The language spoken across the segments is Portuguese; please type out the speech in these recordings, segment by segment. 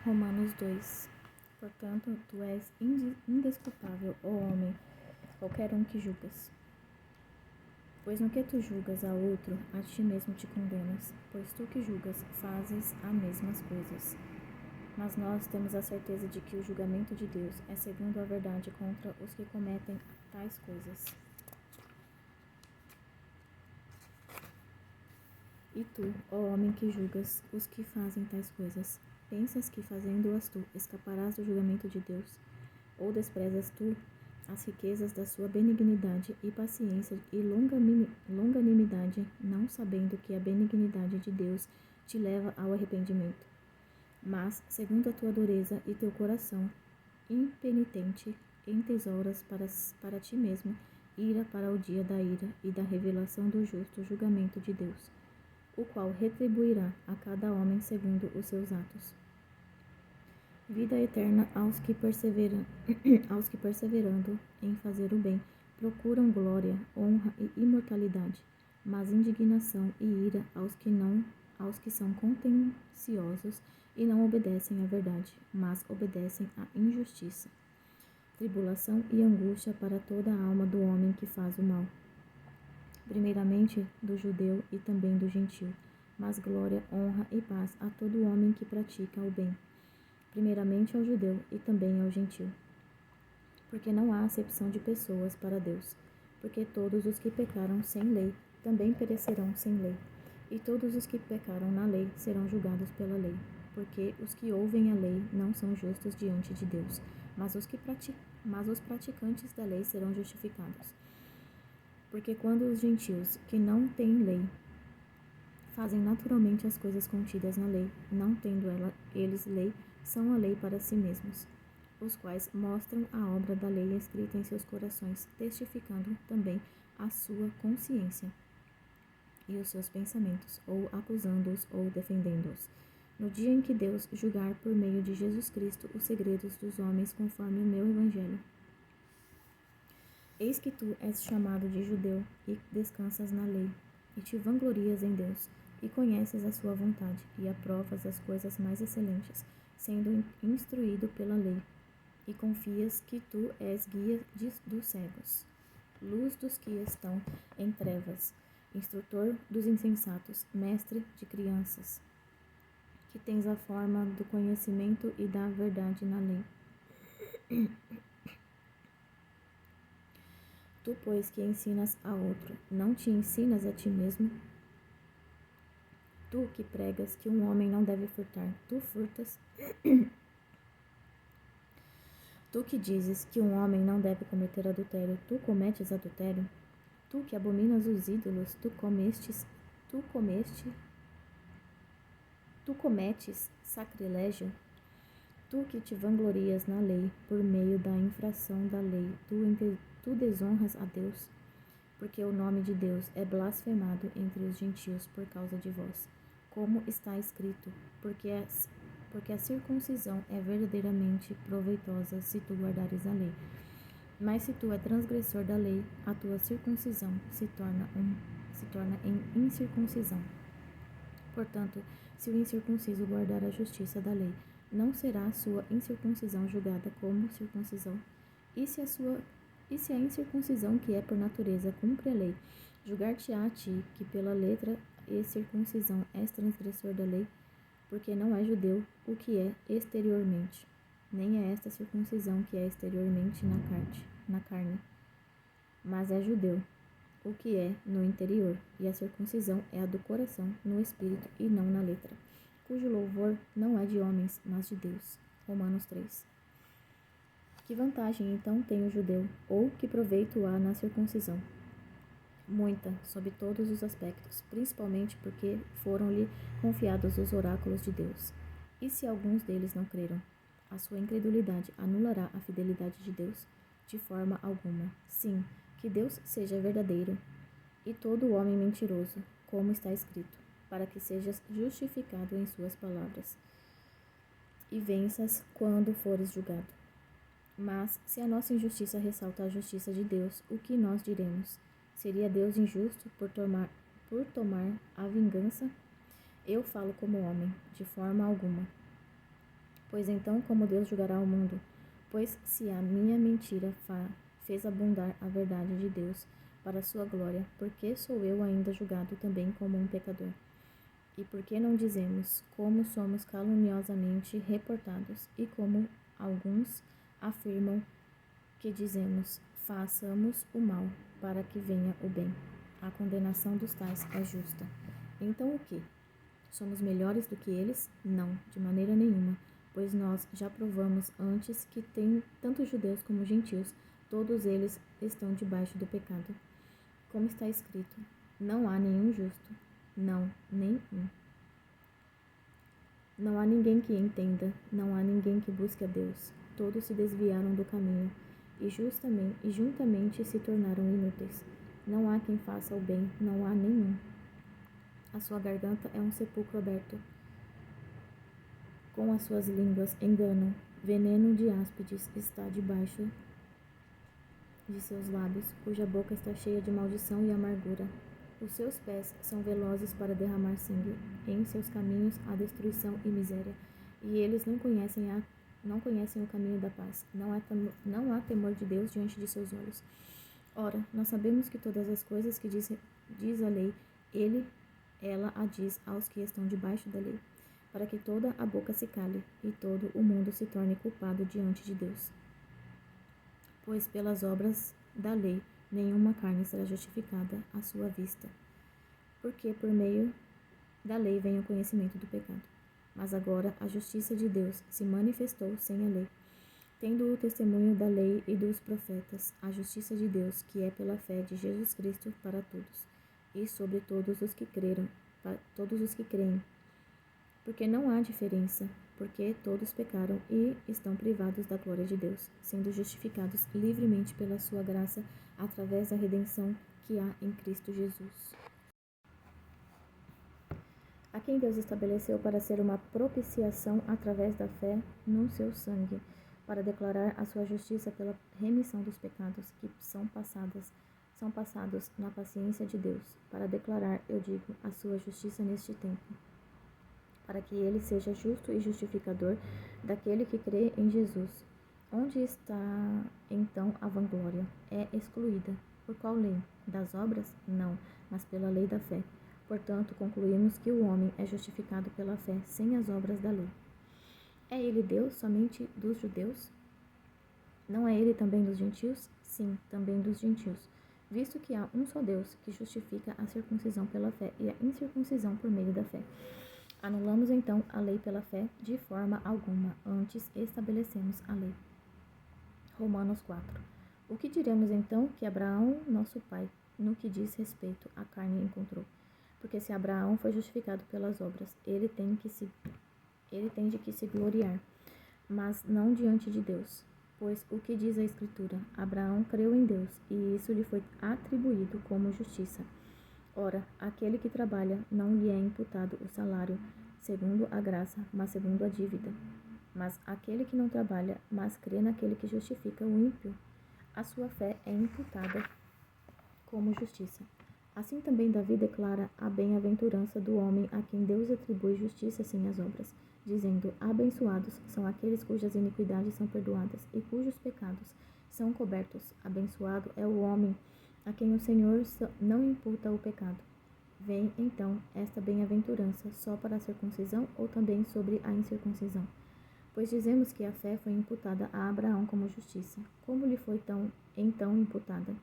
Romanos 2. Portanto, tu és indesculpável, ó homem, qualquer um que julgas. Pois no que tu julgas a outro, a ti mesmo te condenas, pois tu que julgas fazes as mesmas coisas. Mas nós temos a certeza de que o julgamento de Deus é segundo a verdade contra os que cometem tais coisas. E tu, ó homem que julgas os que fazem tais coisas, pensas que fazendo-as tu escaparás do julgamento de Deus? Ou desprezas tu as riquezas da sua benignidade e paciência e longanimidade, não sabendo que a benignidade de Deus te leva ao arrependimento? Mas, segundo a tua dureza e teu coração impenitente, entesouras para ti mesmo ira para o dia da ira e da revelação do justo julgamento de Deus, o qual retribuirá a cada homem segundo os seus atos. Vida eterna aos que perseverando em fazer o bem, procuram glória, honra e imortalidade, mas indignação e ira aos que são contenciosos e não obedecem à verdade, mas obedecem à injustiça. Tribulação e angústia para toda a alma do homem que faz o mal, primeiramente do judeu e também do gentio, mas glória, honra e paz a todo homem que pratica o bem, primeiramente ao judeu e também ao gentio. Porque não há acepção de pessoas para Deus, porque todos os que pecaram sem lei também perecerão sem lei, e todos os que pecaram na lei serão julgados pela lei, porque os que ouvem a lei não são justos diante de Deus, mas os praticantes da lei serão justificados. Porque quando os gentios, que não têm lei, fazem naturalmente as coisas contidas na lei, não tendo eles lei, são a lei para si mesmos, os quais mostram a obra da lei escrita em seus corações, testificando também a sua consciência e os seus pensamentos, ou acusando-os ou defendendo-os, no dia em que Deus julgar por meio de Jesus Cristo os segredos dos homens conforme o meu evangelho. Eis que tu és chamado de judeu e descansas na lei, e te vanglorias em Deus, e conheces a sua vontade, e aprovas as coisas mais excelentes, sendo instruído pela lei, e confias que tu és guia dos cegos, luz dos que estão em trevas, instrutor dos insensatos, mestre de crianças, que tens a forma do conhecimento e da verdade na lei. Tu, pois, que ensinas a outro, não te ensinas a ti mesmo? Tu que pregas que um homem não deve furtar, tu furtas? Tu que dizes que um homem não deve cometer adultério, tu cometes adultério? Tu que abominas os ídolos, tu cometes sacrilégio? Tu que te vanglorias na lei, por meio da infração da lei, tu desonras a Deus? Porque o nome de Deus é blasfemado entre os gentios por causa de vós. Como está escrito, porque a circuncisão é verdadeiramente proveitosa se tu guardares a lei. Mas se tu é transgressor da lei, a tua circuncisão se torna em incircuncisão. Portanto, se o incircunciso guardar a justiça da lei, não será a sua incircuncisão julgada como circuncisão? E se a incircuncisão que é por natureza cumpre a lei, julgar-te-á a ti, que pela letra e circuncisão és transgressor da lei, porque não é judeu o que é exteriormente, nem é esta circuncisão que é exteriormente na carne, mas é judeu o que é no interior, e a circuncisão é a do coração, no espírito e não na letra, cujo louvor não é de homens, mas de Deus. Romanos 3. Que vantagem então tem o judeu, ou que proveito há na circuncisão? Muita, sob todos os aspectos, principalmente porque foram-lhe confiados os oráculos de Deus. E se alguns deles não creram, a sua incredulidade anulará a fidelidade de Deus? De forma alguma. Sim, que Deus seja verdadeiro, e todo homem mentiroso, como está escrito, para que sejas justificado em suas palavras, e venças quando fores julgado. Mas, se a nossa injustiça ressalta a justiça de Deus, o que nós diremos? Seria Deus injusto por tomar a vingança? Eu falo como homem, de forma alguma. Pois então, como Deus julgará o mundo? Pois se a minha mentira fez abundar a verdade de Deus para a sua glória, por que sou eu ainda julgado também como um pecador? E por que não dizemos, como somos caluniosamente reportados, e como alguns afirmam que dizemos, façamos o mal, para que venha o bem. A condenação dos tais é justa. Então o quê? Somos melhores do que eles? Não, de maneira nenhuma, pois nós já provamos antes que tem tanto judeus como gentios, todos eles estão debaixo do pecado. Como está escrito, não há nenhum justo, não, nem um. Não há ninguém que entenda, não há ninguém que busque a Deus. Todos se desviaram do caminho e juntamente se tornaram inúteis. Não há quem faça o bem, não há nenhum. A sua garganta é um sepulcro aberto. Com as suas línguas enganam. Veneno de áspides está debaixo de seus lábios, cuja boca está cheia de maldição e amargura. Os seus pés são velozes para derramar sangue. Em seus caminhos há destruição e miséria. E eles não conhecem o caminho da paz. Não há temor de Deus diante de seus olhos. Ora, nós sabemos que todas as coisas que diz a lei, ela a diz aos que estão debaixo da lei, para que toda a boca se cale e todo o mundo se torne culpado diante de Deus. Pois pelas obras da lei nenhuma carne será justificada à sua vista, porque por meio da lei vem o conhecimento do pecado. Mas agora a justiça de Deus se manifestou sem a lei, tendo o testemunho da lei e dos profetas, a justiça de Deus, que é pela fé de Jesus Cristo para todos, e sobre todos os que creem, porque não há diferença, porque todos pecaram e estão privados da glória de Deus, sendo justificados livremente pela sua graça, através da redenção que há em Cristo Jesus. A quem Deus estabeleceu para ser uma propiciação através da fé no seu sangue, para declarar a sua justiça pela remissão dos pecados que são passados na paciência de Deus, para declarar, eu digo, a sua justiça neste tempo, para que ele seja justo e justificador daquele que crê em Jesus. Onde está, então, a vanglória? É excluída. Por qual lei? Das obras? Não, mas pela lei da fé. Portanto, concluímos que o homem é justificado pela fé, sem as obras da lei. É ele Deus somente dos judeus? Não é ele também dos gentios? Sim, também dos gentios. Visto que há um só Deus que justifica a circuncisão pela fé e a incircuncisão por meio da fé. Anulamos então a lei pela fé? De forma alguma, antes estabelecemos a lei. Romanos 4. O que diremos então que Abraão, nosso pai, no que diz respeito à carne encontrou? Porque se Abraão foi justificado pelas obras, ele tem de que se gloriar, mas não diante de Deus. Pois o que diz a Escritura? Abraão creu em Deus, e isso lhe foi atribuído como justiça. Ora, aquele que trabalha não lhe é imputado o salário segundo a graça, mas segundo a dívida. Mas aquele que não trabalha, mas crê naquele que justifica o ímpio, a sua fé é imputada como justiça. Assim também Davi declara a bem-aventurança do homem a quem Deus atribui justiça sem as obras, dizendo, abençoados são aqueles cujas iniquidades são perdoadas e cujos pecados são cobertos. Abençoado é o homem a quem o Senhor não imputa o pecado. Vem, então, esta bem-aventurança só para a circuncisão ou também sobre a incircuncisão? Pois dizemos que a fé foi imputada a Abraão como justiça. Como lhe foi então imputada?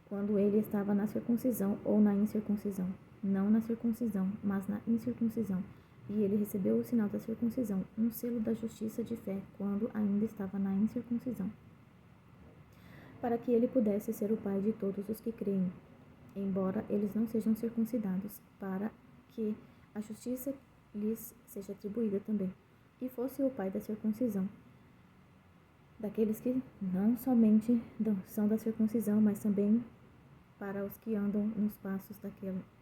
Quando ele estava na circuncisão ou na incircuncisão? Não na circuncisão, mas na incircuncisão. E ele recebeu o sinal da circuncisão, um selo da justiça de fé, quando ainda estava na incircuncisão, para que ele pudesse ser o pai de todos os que creem, embora eles não sejam circuncidados, para que a justiça lhes seja atribuída também, e fosse o pai da circuncisão, daqueles que não somente são da circuncisão, mas também para os que andam nos passos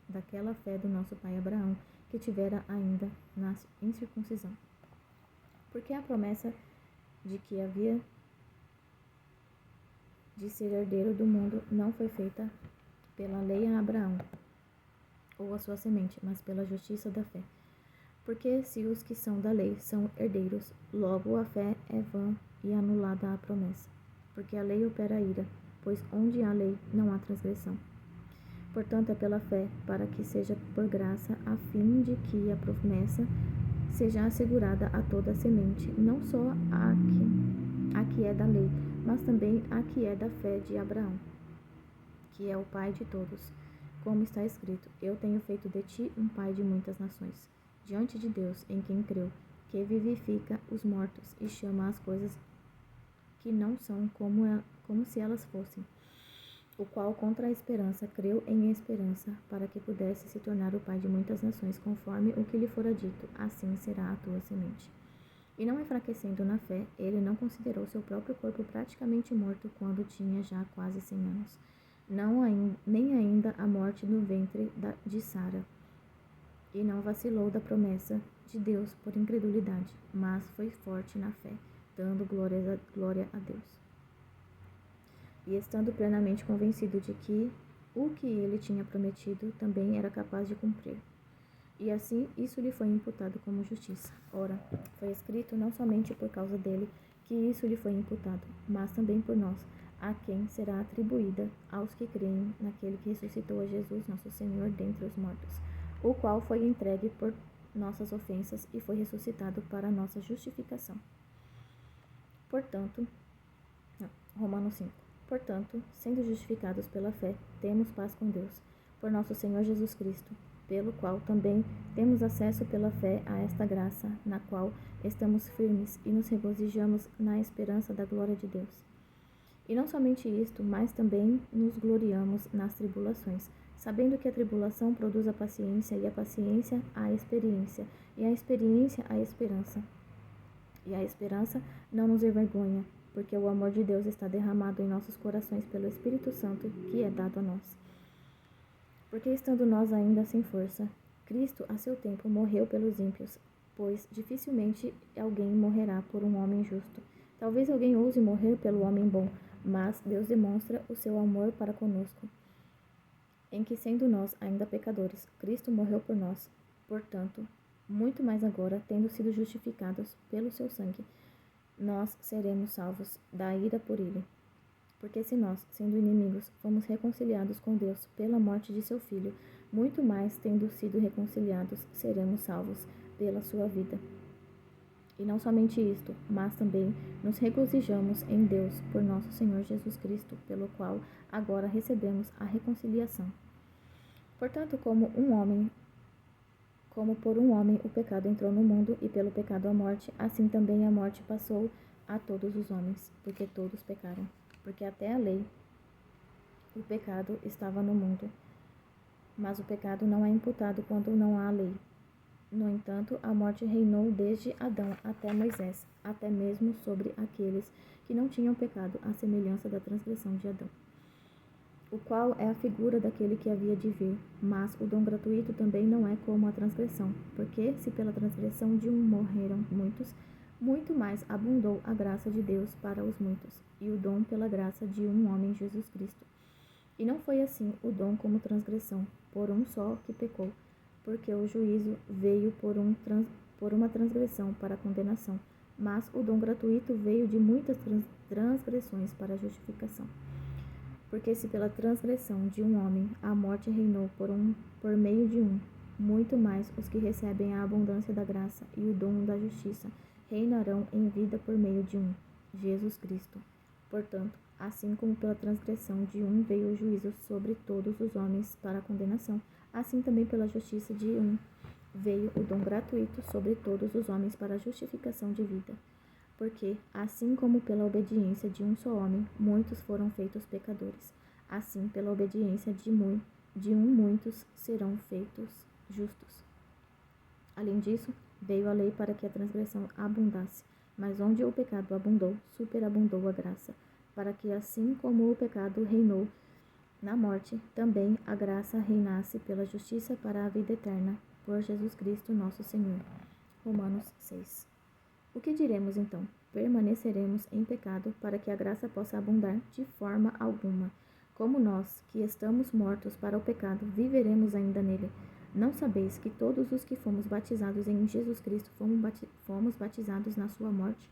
daquela fé do nosso pai Abraão, que tivera ainda na incircuncisão. Porque a promessa de que havia de ser herdeiro do mundo não foi feita pela lei a Abraão ou a sua semente, mas pela justiça da fé. Porque se os que são da lei são herdeiros, logo a fé é vã e anulada a promessa. Porque a lei opera a ira, pois onde há lei não há transgressão. Portanto, é pela fé, para que seja por graça, a fim de que a promessa seja assegurada a toda a semente, não só a que é da lei, mas também a que é da fé de Abraão, que é o pai de todos. Como está escrito: eu tenho feito de ti um pai de muitas nações, diante de Deus, em quem creu, que vivifica os mortos e chama as coisas que não são como se elas fossem, o qual contra a esperança creu em esperança, para que pudesse se tornar o pai de muitas nações, conforme o que lhe fora dito: assim será a tua semente. E não enfraquecendo na fé, ele não considerou seu próprio corpo praticamente morto quando tinha já quase 100 anos, nem ainda a morte no ventre de Sara, e não vacilou da promessa de Deus por incredulidade, mas foi forte na fé, dando glória a Deus. E estando plenamente convencido de que o que ele tinha prometido também era capaz de cumprir. E assim isso lhe foi imputado como justiça. Ora, foi escrito não somente por causa dele que isso lhe foi imputado, mas também por nós, a quem será atribuída aos que creem naquele que ressuscitou a Jesus, nosso Senhor, dentre os mortos, o qual foi entregue por nossas ofensas e foi ressuscitado para a nossa justificação. Portanto, Romanos 5. Portanto, sendo justificados pela fé, temos paz com Deus, por nosso Senhor Jesus Cristo, pelo qual também temos acesso pela fé a esta graça, na qual estamos firmes e nos regozijamos na esperança da glória de Deus. E não somente isto, mas também nos gloriamos nas tribulações, sabendo que a tribulação produz a paciência, e a paciência a experiência, e a experiência a esperança. E a esperança não nos envergonha, porque o amor de Deus está derramado em nossos corações pelo Espírito Santo, que é dado a nós. Porque estando nós ainda sem força, Cristo a seu tempo morreu pelos ímpios, pois dificilmente alguém morrerá por um homem justo. Talvez alguém ouse morrer pelo homem bom, mas Deus demonstra o seu amor para conosco, em que sendo nós ainda pecadores, Cristo morreu por nós. Portanto, muito mais agora, tendo sido justificados pelo seu sangue, nós seremos salvos da ira por ele. Porque se nós, sendo inimigos, fomos reconciliados com Deus pela morte de seu Filho, muito mais, tendo sido reconciliados, seremos salvos pela sua vida. E não somente isto, mas também nos regozijamos em Deus por nosso Senhor Jesus Cristo, pelo qual agora recebemos a reconciliação. Portanto, como por um homem o pecado entrou no mundo, e pelo pecado a morte, assim também a morte passou a todos os homens, porque todos pecaram. Porque até a lei, o pecado estava no mundo, mas o pecado não é imputado quando não há lei. No entanto, a morte reinou desde Adão até Moisés, até mesmo sobre aqueles que não tinham pecado, à semelhança da transgressão de Adão, o qual é a figura daquele que havia de vir. Mas o dom gratuito também não é como a transgressão, porque se pela transgressão de um morreram muitos, muito mais abundou a graça de Deus para os muitos, e o dom pela graça de um homem, Jesus Cristo. E não foi assim o dom como transgressão, por um só que pecou, porque o juízo veio por uma transgressão para a condenação, mas o dom gratuito veio de muitas transgressões para a justificação. Porque se pela transgressão de um homem a morte reinou por meio de um, muito mais os que recebem a abundância da graça e o dom da justiça reinarão em vida por meio de um, Jesus Cristo. Portanto, assim como pela transgressão de um veio o juízo sobre todos os homens para a condenação, assim também pela justiça de um veio o dom gratuito sobre todos os homens para a justificação de vida. Porque, assim como pela obediência de um só homem, muitos foram feitos pecadores, assim pela obediência de um muitos serão feitos justos. Além disso, veio a lei para que a transgressão abundasse, mas onde o pecado abundou, superabundou a graça, para que assim como o pecado reinou na morte, também a graça reinasse pela justiça para a vida eterna, por Jesus Cristo nosso Senhor. Romanos 6. O que diremos então? Permaneceremos em pecado para que a graça possa abundar? De forma alguma. Como nós, que estamos mortos para o pecado, viveremos ainda nele? Não sabeis que todos os que fomos batizados em Jesus Cristo fomos batizados na sua morte?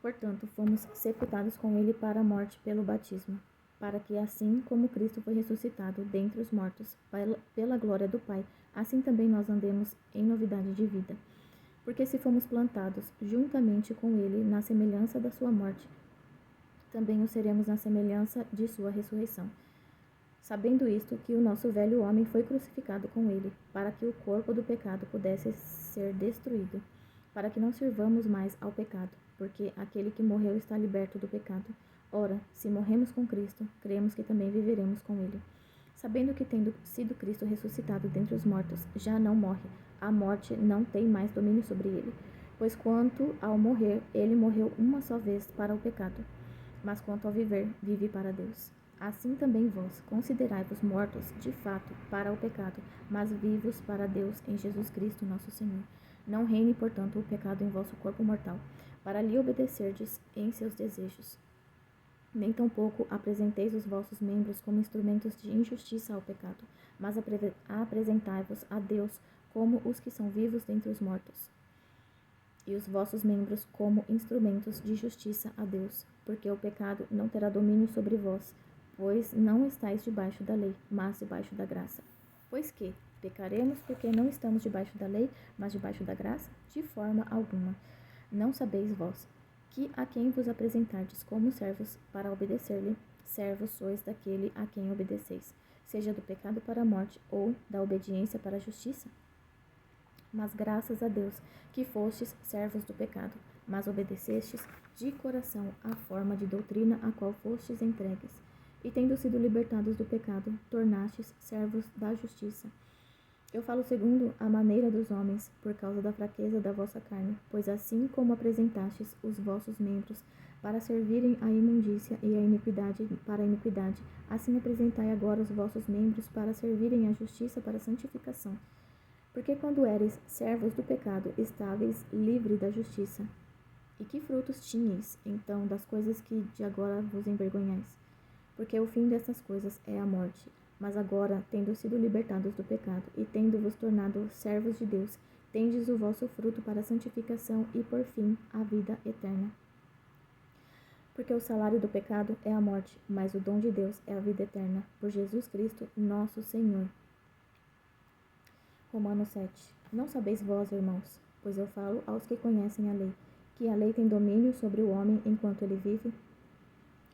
Portanto, fomos sepultados com ele para a morte pelo batismo, para que assim como Cristo foi ressuscitado dentre os mortos pela glória do Pai, assim também nós andemos em novidade de vida. Porque se fomos plantados juntamente com ele na semelhança da sua morte, também o seremos na semelhança de sua ressurreição. Sabendo isto, que o nosso velho homem foi crucificado com ele, para que o corpo do pecado pudesse ser destruído, para que não sirvamos mais ao pecado, porque aquele que morreu está liberto do pecado. Ora, se morremos com Cristo, cremos que também viveremos com ele. Sabendo que, tendo sido Cristo ressuscitado dentre os mortos, já não morre, a morte não tem mais domínio sobre ele. Pois quanto ao morrer, ele morreu uma só vez para o pecado, mas quanto ao viver, vive para Deus. Assim também vós, considerai-vos mortos, de fato, para o pecado, mas vivos para Deus em Jesus Cristo nosso Senhor. Não reine, portanto, o pecado em vosso corpo mortal, para lhe obedecerdes em seus desejos. Nem tampouco apresenteis os vossos membros como instrumentos de injustiça ao pecado, mas apresentai-vos a Deus como os que são vivos dentre os mortos, e os vossos membros como instrumentos de justiça a Deus, porque o pecado não terá domínio sobre vós, pois não estáis debaixo da lei, mas debaixo da graça. Pois que pecaremos porque não estamos debaixo da lei, mas debaixo da graça? De forma alguma. Não sabeis vós que a quem vos apresentardes como servos para obedecer-lhe, servos sois daquele a quem obedeceis, seja do pecado para a morte ou da obediência para a justiça? Mas graças a Deus que fostes servos do pecado, mas obedecestes de coração à forma de doutrina a qual fostes entregues, e tendo sido libertados do pecado, tornastes servos da justiça. Eu falo segundo a maneira dos homens, por causa da fraqueza da vossa carne, pois assim como apresentastes os vossos membros para servirem à imundícia e à iniquidade para a iniquidade, assim apresentai agora os vossos membros para servirem à justiça para a santificação. Porque quando éreis servos do pecado, estáveis livre da justiça. E que frutos tinhais, então, das coisas que de agora vos envergonhais? Porque o fim dessas coisas é a morte. Mas agora, tendo sido libertados do pecado e tendo-vos tornado servos de Deus, tendes o vosso fruto para a santificação e, por fim, a vida eterna. Porque o salário do pecado é a morte, mas o dom de Deus é a vida eterna, por Jesus Cristo, nosso Senhor. Romanos 7. Não sabeis vós, irmãos, pois eu falo aos que conhecem a lei, que a lei tem domínio sobre o homem enquanto ele vive?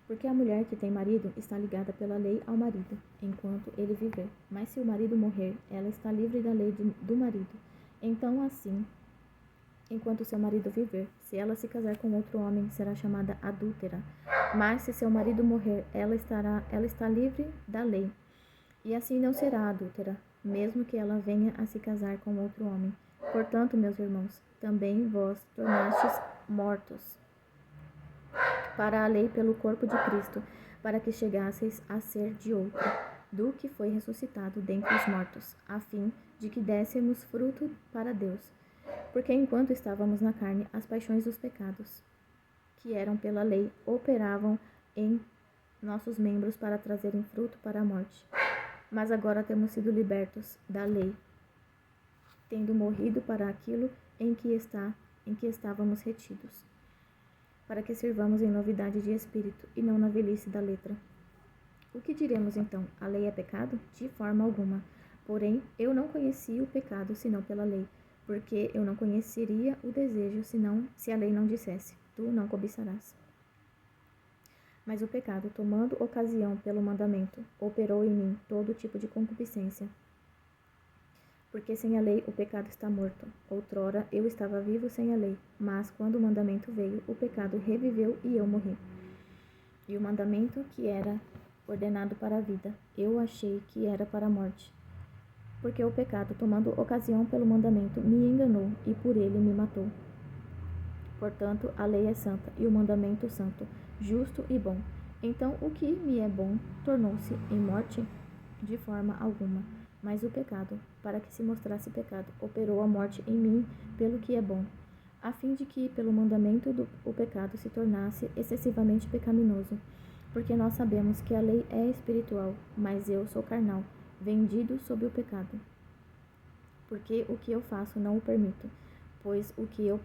Porque a mulher que tem marido está ligada pela lei ao marido, enquanto ele viver. Mas se o marido morrer, ela está livre da lei do marido. Então, assim, enquanto seu marido viver, se ela se casar com outro homem, será chamada adúltera. Mas se seu marido morrer, ela está livre da lei. E assim não será adúltera, mesmo que ela venha a se casar com outro homem. Portanto, meus irmãos, também vós tornastes mortos para a lei pelo corpo de Cristo, para que chegasseis a ser de outro, do que foi ressuscitado dentre os mortos, a fim de que dessemos fruto para Deus. Porque enquanto estávamos na carne, as paixões dos pecados, que eram pela lei, operavam em nossos membros para trazerem fruto para a morte. Mas agora temos sido libertos da lei, tendo morrido para aquilo em que estávamos retidos, para que sirvamos em novidade de espírito e não na velhice da letra. O que diremos então? A lei é pecado? De forma alguma. Porém, eu não conheci o pecado senão pela lei, porque eu não conheceria o desejo se a lei não dissesse: tu não cobiçarás. Mas o pecado, tomando ocasião pelo mandamento, operou em mim todo tipo de concupiscência. Porque sem a lei o pecado está morto. Outrora eu estava vivo sem a lei, mas quando o mandamento veio, o pecado reviveu e eu morri. E o mandamento que era ordenado para a vida, eu achei que era para a morte. Porque o pecado, tomando ocasião pelo mandamento, me enganou e por ele me matou. Portanto, a lei é santa e o mandamento santo, justo e bom. Então, o que me é bom tornou-se em morte? De forma alguma. Mas o pecado, para que se mostrasse pecado, operou a morte em mim pelo que é bom, a fim de que, pelo mandamento o pecado se tornasse excessivamente pecaminoso. Porque nós sabemos que a lei é espiritual, mas eu sou carnal, vendido sob o pecado. porque o que eu faço não o permito, pois o que eu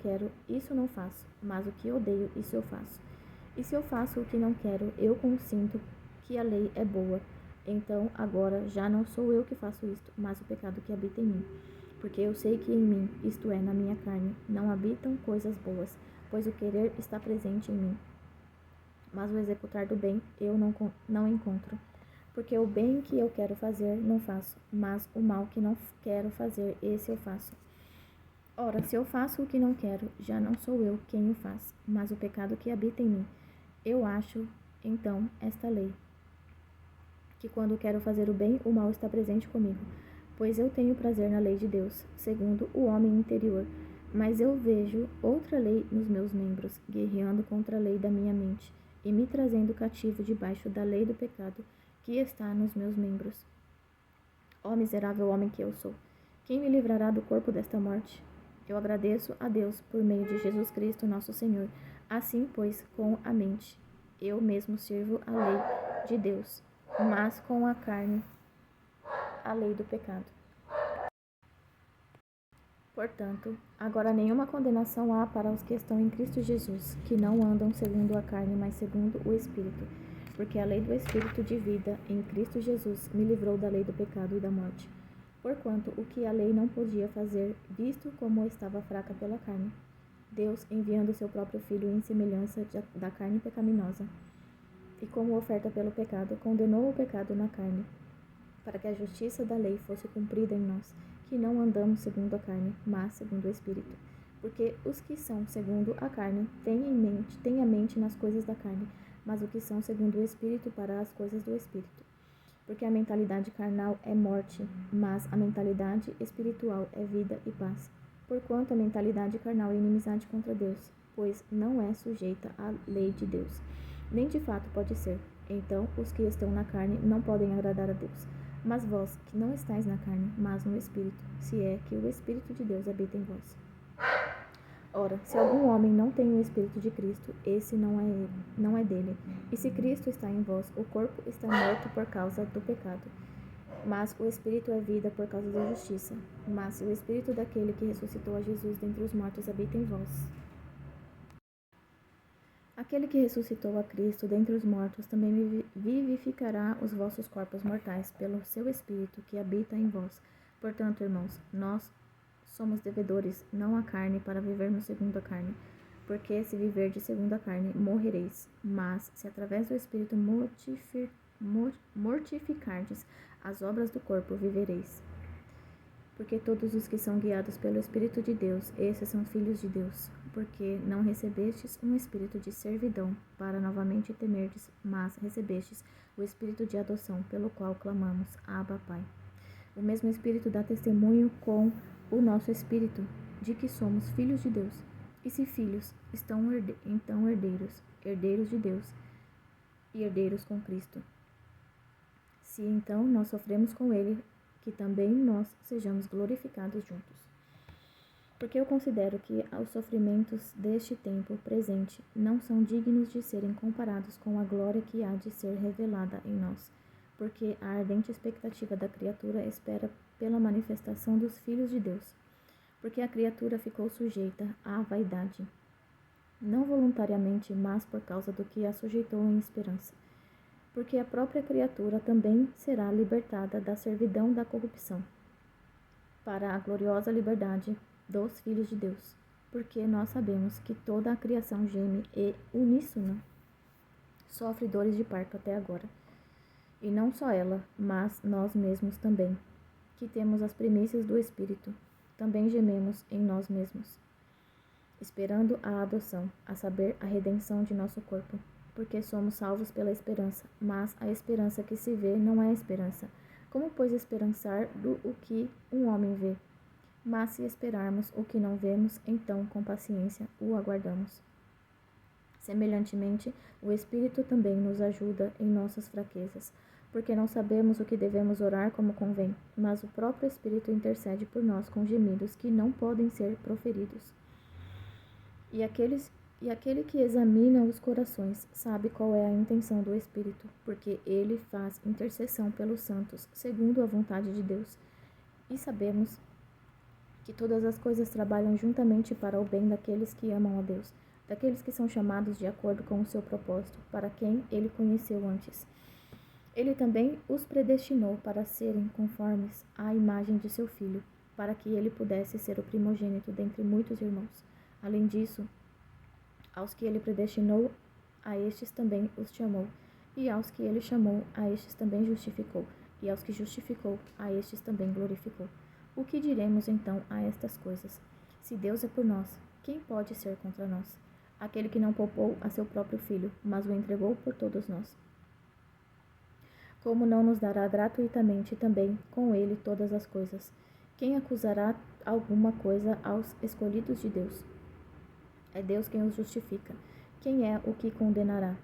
quero, isso não faço, mas o que odeio, isso eu faço. E se eu faço o que não quero, eu consinto que a lei é boa. Então, agora, já não sou eu que faço isto, mas o pecado que habita em mim. Porque eu sei que em mim, isto é, na minha carne, não habitam coisas boas, pois o querer está presente em mim. Mas o executar do bem eu não encontro. Porque o bem que eu quero fazer, não faço, mas o mal que não quero fazer, esse eu faço. Ora, se eu faço o que não quero, já não sou eu quem o faz, mas o pecado que habita em mim. Eu acho, então, esta lei, que quando quero fazer o bem, o mal está presente comigo, pois eu tenho prazer na lei de Deus, segundo o homem interior, mas eu vejo outra lei nos meus membros, guerreando contra a lei da minha mente, e me trazendo cativo debaixo da lei do pecado que está nos meus membros. Ó miserável homem que eu sou, quem me livrará do corpo desta morte? Eu agradeço a Deus por meio de Jesus Cristo, nosso Senhor. Assim, pois, com a mente, eu mesmo sirvo a lei de Deus, mas com a carne, a lei do pecado. Portanto, agora nenhuma condenação há para os que estão em Cristo Jesus, que não andam segundo a carne, mas segundo o Espírito. Porque a lei do Espírito de vida em Cristo Jesus me livrou da lei do pecado e da morte. Porquanto o que a lei não podia fazer, visto como estava fraca pela carne, Deus, enviando seu próprio Filho em semelhança da carne pecaminosa, e como oferta pelo pecado, condenou o pecado na carne, para que a justiça da lei fosse cumprida em nós, que não andamos segundo a carne, mas segundo o Espírito. Porque os que são segundo a carne têm a mente nas coisas da carne, mas os que são segundo o Espírito para as coisas do Espírito. Porque a mentalidade carnal é morte, mas a mentalidade espiritual é vida e paz. Porquanto a mentalidade carnal é inimizade contra Deus, pois não é sujeita à lei de Deus, nem de fato pode ser. Então, os que estão na carne não podem agradar a Deus. Mas vós, que não estáis na carne, mas no Espírito, se é que o Espírito de Deus habita em vós. Ora, se algum homem não tem o Espírito de Cristo, esse não é dele. E se Cristo está em vós, o corpo está morto por causa do pecado, mas o Espírito é vida por causa da justiça. Mas se o Espírito daquele que ressuscitou a Jesus dentre os mortos habita em vós, aquele que ressuscitou a Cristo dentre os mortos também vivificará os vossos corpos mortais pelo seu Espírito que habita em vós. Portanto, irmãos, nós somos devedores, não à carne, para vivermos segundo a carne. Porque se viverdes segundo a carne, morrereis. Mas se através do Espírito mortificardes as obras do corpo, vivereis. Porque todos os que são guiados pelo Espírito de Deus, esses são filhos de Deus. Porque não recebestes um espírito de servidão, para novamente temerdes, mas recebestes o espírito de adoção, pelo qual clamamos, Abba, Pai. O mesmo Espírito dá testemunho com o nosso espírito de que somos filhos de Deus. E se filhos, então herdeiros, herdeiros de Deus e herdeiros com Cristo. Se então nós sofremos com Ele, que também nós sejamos glorificados juntos. Porque eu considero que os sofrimentos deste tempo presente não são dignos de serem comparados com a glória que há de ser revelada em nós. Porque a ardente expectativa da criatura espera pela manifestação dos filhos de Deus. Porque a criatura ficou sujeita à vaidade, não voluntariamente, mas por causa do que a sujeitou em esperança. Porque a própria criatura também será libertada da servidão da corrupção, para a gloriosa liberdade dos filhos de Deus. Porque nós sabemos que toda a criação geme e, uníssona, sofre dores de parto até agora. E não só ela, mas nós mesmos também, que temos as primícias do Espírito, também gememos em nós mesmos, esperando a adoção, a saber, a redenção de nosso corpo. Porque somos salvos pela esperança, mas a esperança que se vê não é esperança. Como, pois, esperançar do o que um homem vê? Mas se esperarmos o que não vemos, então, com paciência, o aguardamos. Semelhantemente, o Espírito também nos ajuda em nossas fraquezas, porque não sabemos o que devemos orar como convém, mas o próprio Espírito intercede por nós com gemidos que não podem ser proferidos. E aquele que examina os corações sabe qual é a intenção do Espírito, porque ele faz intercessão pelos santos, segundo a vontade de Deus. E sabemos que todas as coisas trabalham juntamente para o bem daqueles que amam a Deus, daqueles que são chamados de acordo com o seu propósito, para quem ele conheceu antes. Ele também os predestinou para serem conformes à imagem de seu Filho, para que ele pudesse ser o primogênito dentre muitos irmãos. Além disso, aos que ele predestinou, a estes também os chamou. E aos que ele chamou, a estes também justificou. E aos que justificou, a estes também glorificou. O que diremos então a estas coisas? Se Deus é por nós, quem pode ser contra nós? Aquele que não poupou a seu próprio Filho, mas o entregou por todos nós. Como não nos dará gratuitamente também com ele todas as coisas? Quem acusará alguma coisa aos escolhidos de Deus? É Deus quem os justifica. Quem é o que condenará?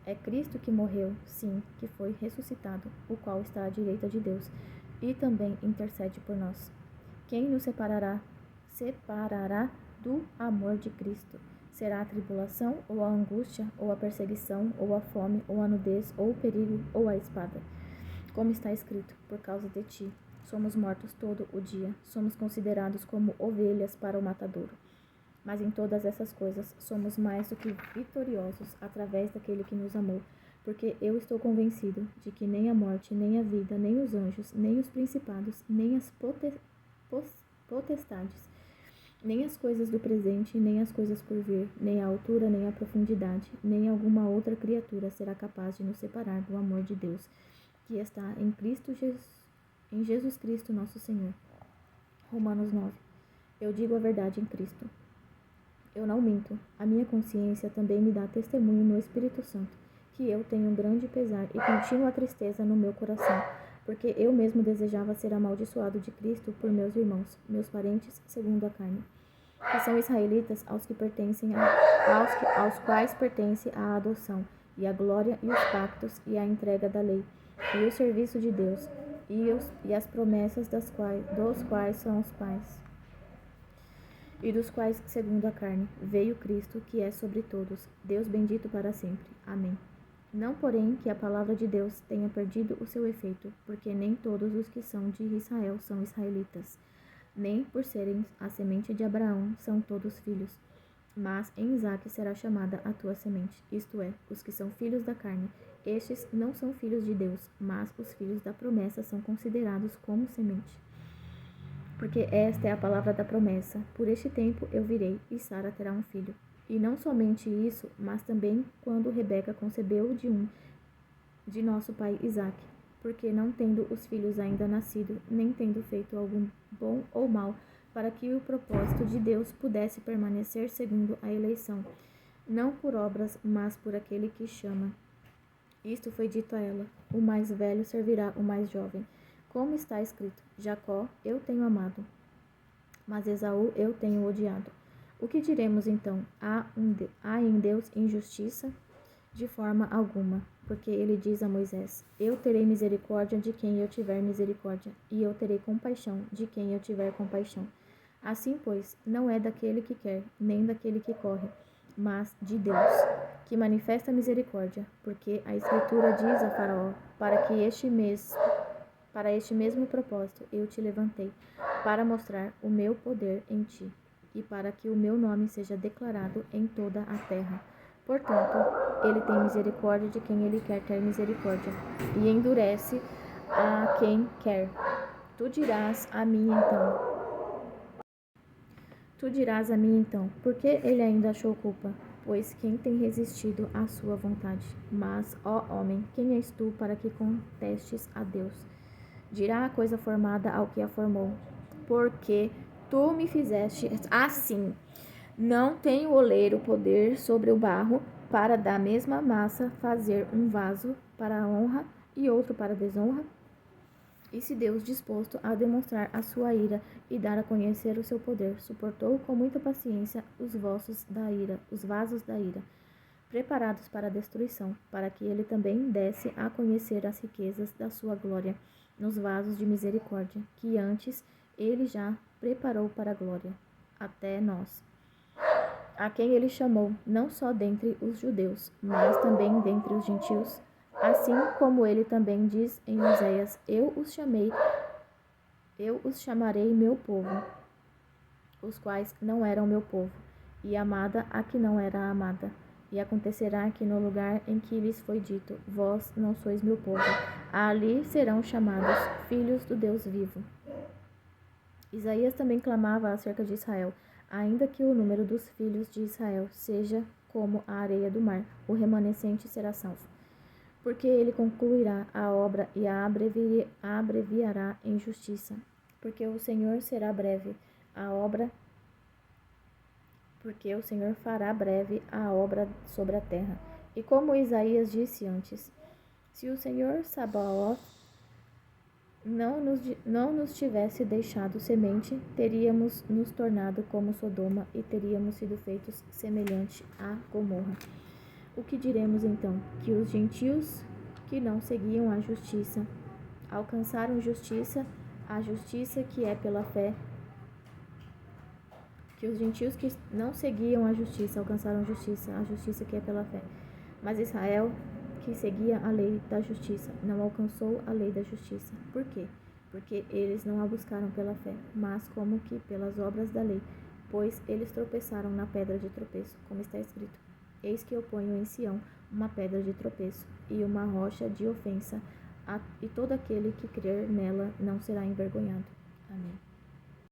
É Cristo que morreu, sim, que foi ressuscitado, o qual está à direita de Deus, e também intercede por nós. Quem nos separará do amor de Cristo? Será a tribulação, ou a angústia, ou a perseguição, ou a fome, ou a nudez, ou o perigo, ou a espada? Como está escrito, por causa de ti, somos mortos todo o dia, somos considerados como ovelhas para o matadouro. Mas em todas essas coisas somos mais do que vitoriosos através daquele que nos amou, porque eu estou convencido de que nem a morte, nem a vida, nem os anjos, nem os principados, nem as potestades, nem as coisas do presente, nem as coisas por vir, nem a altura, nem a profundidade, nem alguma outra criatura será capaz de nos separar do amor de Deus, que está em Jesus Cristo nosso Senhor. Romanos 9. Eu digo a verdade em Cristo. Eu não minto. A minha consciência também me dá testemunho no Espírito Santo, que eu tenho um grande pesar e contínua tristeza no meu coração, porque eu mesmo desejava ser amaldiçoado de Cristo por meus irmãos, meus parentes segundo a carne, que são israelitas, aos quais pertence a adoção, e a glória, e os pactos, e a entrega da lei, e o serviço de Deus, e as promessas dos quais são os pais, e dos quais, segundo a carne, veio Cristo, que é sobre todos, Deus bendito para sempre. Amém. Não, porém, que a palavra de Deus tenha perdido o seu efeito, porque nem todos os que são de Israel são israelitas, nem por serem a semente de Abraão são todos filhos. Mas em Isaque será chamada a tua semente, isto é, os que são filhos da carne. Estes não são filhos de Deus, mas os filhos da promessa são considerados como semente. Porque esta é a palavra da promessa. Por este tempo eu virei, e Sara terá um filho. E não somente isso, mas também quando Rebeca concebeu de nosso pai Isaque, porque não tendo os filhos ainda nascido, nem tendo feito algum bom ou mal, para que o propósito de Deus pudesse permanecer segundo a eleição, não por obras, mas por aquele que chama. Isto foi dito a ela: o mais velho servirá o mais jovem. Como está escrito: Jacó eu tenho amado, mas Esaú eu tenho odiado. O que diremos então? Há em Deus injustiça? De forma alguma, porque ele diz a Moisés: eu terei misericórdia de quem eu tiver misericórdia, e eu terei compaixão de quem eu tiver compaixão. Assim, pois, não é daquele que quer, nem daquele que corre, mas de Deus, que manifesta misericórdia, porque a Escritura diz a Faraó: para este mesmo propósito eu te levantei, para mostrar o meu poder em ti, e para que o meu nome seja declarado em toda a terra. Portanto, ele tem misericórdia de quem ele quer ter misericórdia, e endurece a quem quer. Tu dirás a mim então, por que ele ainda achou culpa? Pois quem tem resistido à sua vontade? Mas, ó homem, quem és tu para que contestes a Deus? Dirá a coisa formada ao que a formou: porque tu me fizeste assim. Não tem o oleiro poder sobre o barro para da mesma massa fazer um vaso para a honra e outro para a desonra? E se Deus, disposto a demonstrar a sua ira e dar a conhecer o seu poder, suportou com muita paciência os vasos da ira, preparados para a destruição, para que ele também desse a conhecer as riquezas da sua glória nos vasos de misericórdia, que antes ele já preparou para a glória, até nós, a quem ele chamou, não só dentre os judeus, mas também dentre os gentios, assim como ele também diz em Oséias: eu os chamei Eu os chamarei meu povo, os quais não eram meu povo, e amada a que não era amada. E acontecerá que no lugar em que lhes foi dito, vós não sois meu povo, ali serão chamados filhos do Deus vivo. Isaías também clamava acerca de Israel, ainda que o número dos filhos de Israel seja como a areia do mar, o remanescente será salvo. Porque ele concluirá a obra e a abreviará em justiça. Porque o Senhor será breve a obra, porque o Senhor fará breve a obra sobre a terra. E como Isaías disse antes, se o Senhor Sabaoth não nos tivesse deixado semente, teríamos nos tornado como Sodoma e teríamos sido feitos semelhante a Gomorra. O que diremos então? Que os gentios que não seguiam a justiça alcançaram justiça, a justiça que é pela fé. Que os gentios que não seguiam a justiça alcançaram justiça, a justiça que é pela fé. Mas Israel, que seguia a lei da justiça, não alcançou a lei da justiça. Por quê? Porque eles não a buscaram pela fé, mas como que pelas obras da lei, pois eles tropeçaram na pedra de tropeço, como está escrito: Eis que eu ponho em Sião uma pedra de tropeço e uma rocha de ofensa, e todo aquele que crer nela não será envergonhado. Amém.